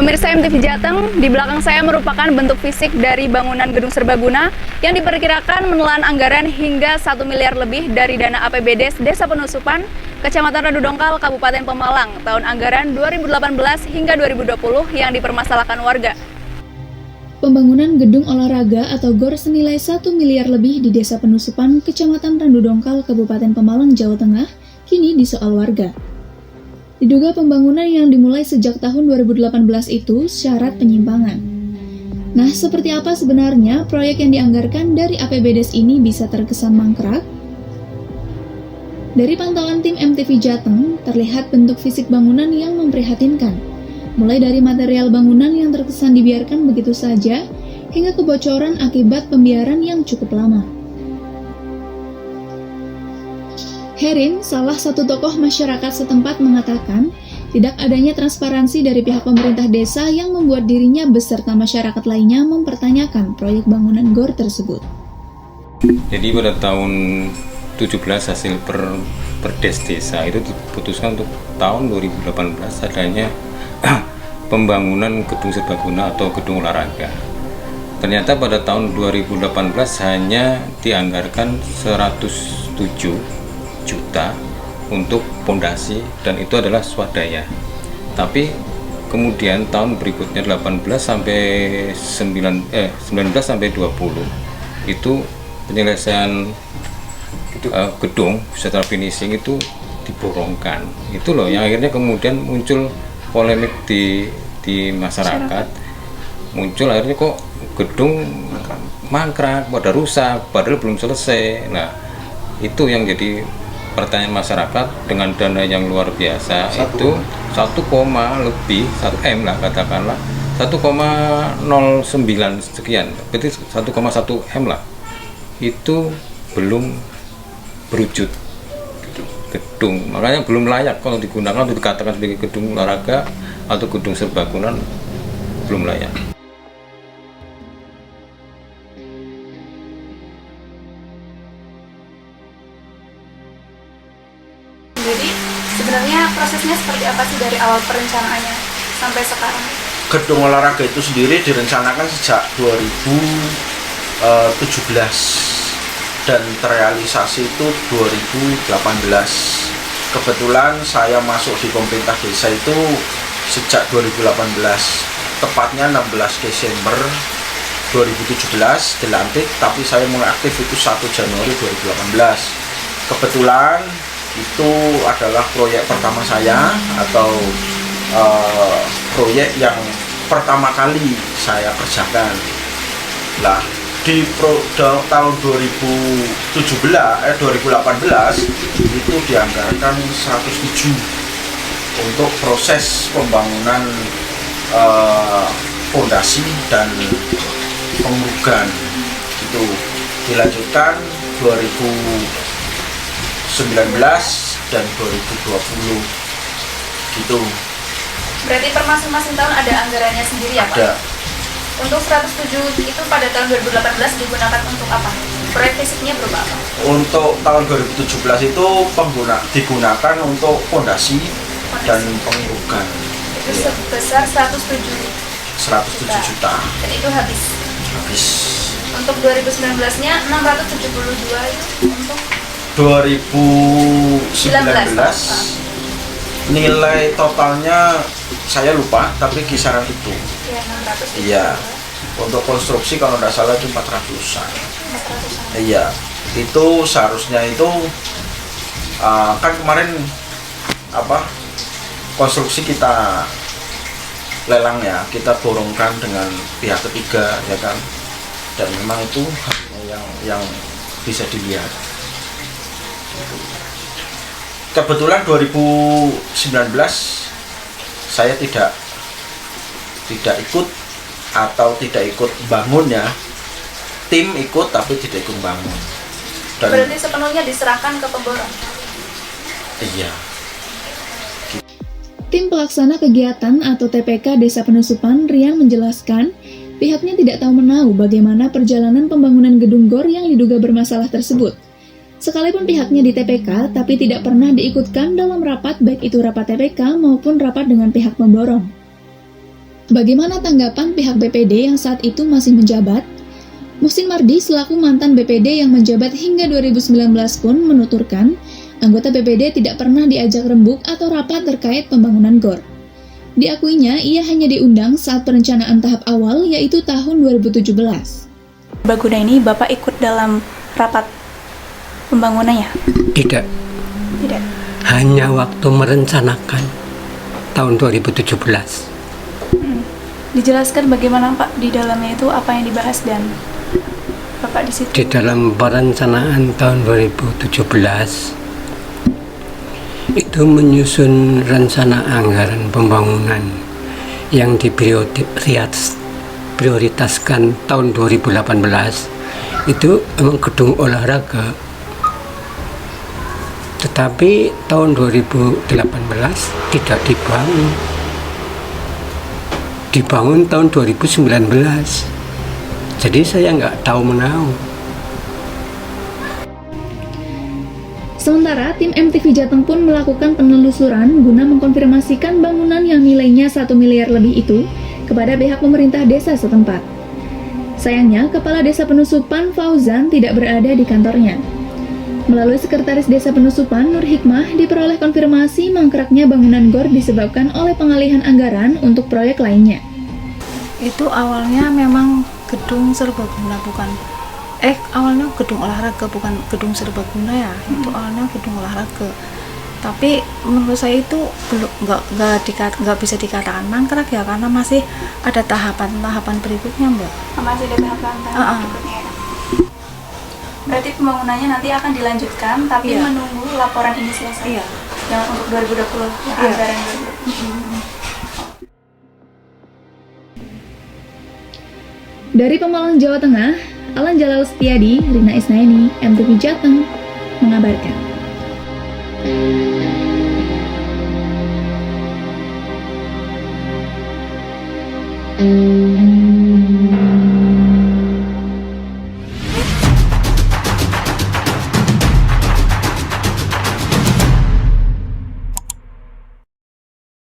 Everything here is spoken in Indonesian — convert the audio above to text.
Pemirsa MTV Jateng, di belakang saya merupakan bentuk fisik dari bangunan gedung serbaguna yang diperkirakan menelan anggaran hingga 1 miliar lebih dari dana APBD Desa Penusupan, Kecamatan Randu Dongkal, Kabupaten Pemalang, tahun anggaran 2018 hingga 2020 yang dipermasalahkan warga. Pembangunan gedung olahraga atau GOR senilai 1 miliar lebih di Desa Penusupan, Kecamatan Randu Dongkal, Kabupaten Pemalang, Jawa Tengah, kini disoal warga. Diduga pembangunan yang dimulai sejak tahun 2018 itu syarat penyimpangan. Nah, seperti apa sebenarnya proyek yang dianggarkan dari APBDes ini bisa terkesan mangkrak? Dari pantauan tim MTV Jateng, terlihat bentuk fisik bangunan yang memprihatinkan. Mulai dari material bangunan yang terkesan dibiarkan begitu saja, hingga kebocoran akibat pembiaran yang cukup lama. Herin, salah satu tokoh masyarakat setempat, mengatakan tidak adanya transparansi dari pihak pemerintah desa yang membuat dirinya beserta masyarakat lainnya mempertanyakan proyek bangunan GOR tersebut. Jadi pada tahun 17 hasil perdes desa itu diputuskan untuk tahun 2018 adanya pembangunan gedung serbaguna atau gedung olahraga. Ternyata pada tahun 2018 hanya dianggarkan 107 juta untuk pondasi dan itu adalah swadaya. Tapi kemudian tahun berikutnya 19 sampai 20 itu penyelesaian gedung setelah finishing itu diborongkan. Itu loh yang akhirnya kemudian muncul polemik di masyarakat. Muncul akhirnya kok gedung mangkrak, pada rusak, padahal belum selesai. Nah, itu yang jadi pertanyaan masyarakat dengan dana yang luar biasa. Itu 1, lebih 1 M lah katakanlah 1,09 sekian, berarti 1,1 M lah, itu belum berwujud gedung, makanya belum layak kalau digunakan untuk dikatakan sebagai gedung olahraga atau gedung serbaguna, belum layak. Jadi sebenarnya prosesnya seperti apa sih dari awal perencanaannya sampai sekarang? Gedung olahraga itu sendiri direncanakan sejak 2017 dan terrealisasi itu 2018. Kebetulan saya masuk di pemerintah desa itu sejak 2018, tepatnya 16 Desember 2017 dilantik, tapi saya mulai aktif itu 1 Januari 2018. Kebetulan itu adalah proyek pertama saya atau proyek yang pertama kali saya kerjakan. Lah, di tahun 2018 itu dianggarkan 107 untuk proses pembangunan fondasi dan pengurugan. Itu dilanjutkan 2019 dan 2020 gitu. Berarti per masing-masing tahun ada anggarannya sendiri ya Pak? Ada. Untuk 107 itu pada tahun 2018 digunakan untuk apa? Proyek fisiknya berupa apa? Untuk tahun 2017 itu digunakan untuk fondasi dan pengurugan. Itu sebesar 107 juta. Dan itu habis. Untuk 2019-nya 672 itu untuk 2019 nilai totalnya saya lupa, tapi kisaran itu. Ya, 600. Iya. Untuk konstruksi kalau tidak salah itu 400-an. Iya. Itu seharusnya itu kan kemarin konstruksi kita lelang ya, kita borongkan dengan pihak ketiga ya kan. Dan memang itu yang bisa dilihat. Kebetulan 2019 saya tidak ikut atau tidak ikut bangun ya. Tim ikut tapi tidak ikut bangun. Dan berarti sepenuhnya diserahkan ke pemborong? Iya. Tim pelaksana kegiatan atau TPK Desa Penusupan, Rian, menjelaskan pihaknya tidak tahu menahu bagaimana perjalanan pembangunan gedung GOR yang diduga bermasalah tersebut. Sekalipun pihaknya di TPK, tapi tidak pernah diikutkan dalam rapat, baik itu rapat TPK maupun rapat dengan pihak pemborong. Bagaimana tanggapan pihak BPD yang saat itu masih menjabat? Muhsin Mardi selaku mantan BPD yang menjabat hingga 2019 pun menuturkan, anggota BPD tidak pernah diajak rembuk atau rapat terkait pembangunan GOR. Diakuinya, ia hanya diundang saat perencanaan tahap awal yaitu tahun 2017. Serbaguna ini Bapak ikut dalam rapat pembangunannya? Tidak. Tidak. Hanya waktu merencanakan tahun 2017. Dijelaskan bagaimana Pak di dalamnya itu apa yang dibahas dan Bapak di situ? Di dalam perencanaan tahun 2017 itu menyusun rencana anggaran pembangunan yang diprioritaskan tahun 2018 itu memang gedung olahraga. Tetapi tahun 2018 tidak dibangun. Dibangun tahun 2019. Jadi saya nggak tahu menahu. Sementara tim MTV Jateng pun melakukan penelusuran guna mengkonfirmasikan bangunan yang nilainya 1 miliar lebih itu kepada pihak pemerintah desa setempat. Sayangnya, Kepala Desa Penusupan Fauzan tidak berada di kantornya. Melalui Sekretaris Desa Penusupan Nur Hikmah diperoleh konfirmasi mangkraknya bangunan GOR disebabkan oleh pengalihan anggaran untuk proyek lainnya. Itu awalnya memang gedung serbaguna awalnya gedung olahraga bukan gedung serbaguna ya. Itu awalnya gedung olahraga. Tapi menurut saya itu belum nggak bisa dikatakan mangkrak ya karena masih ada tahapan berikutnya, Mbak. Masih ada tahapan berikutnya ya. Berarti pembangunannya nanti akan dilanjutkan, tapi menunggu laporan ini selesai. Iya. Yang untuk 2020 anggaran 2020. Dari Pemalang, Jawa Tengah, Alan Jalal Setiadi, Rina Isnaini, MTV Jateng, mengabarkan.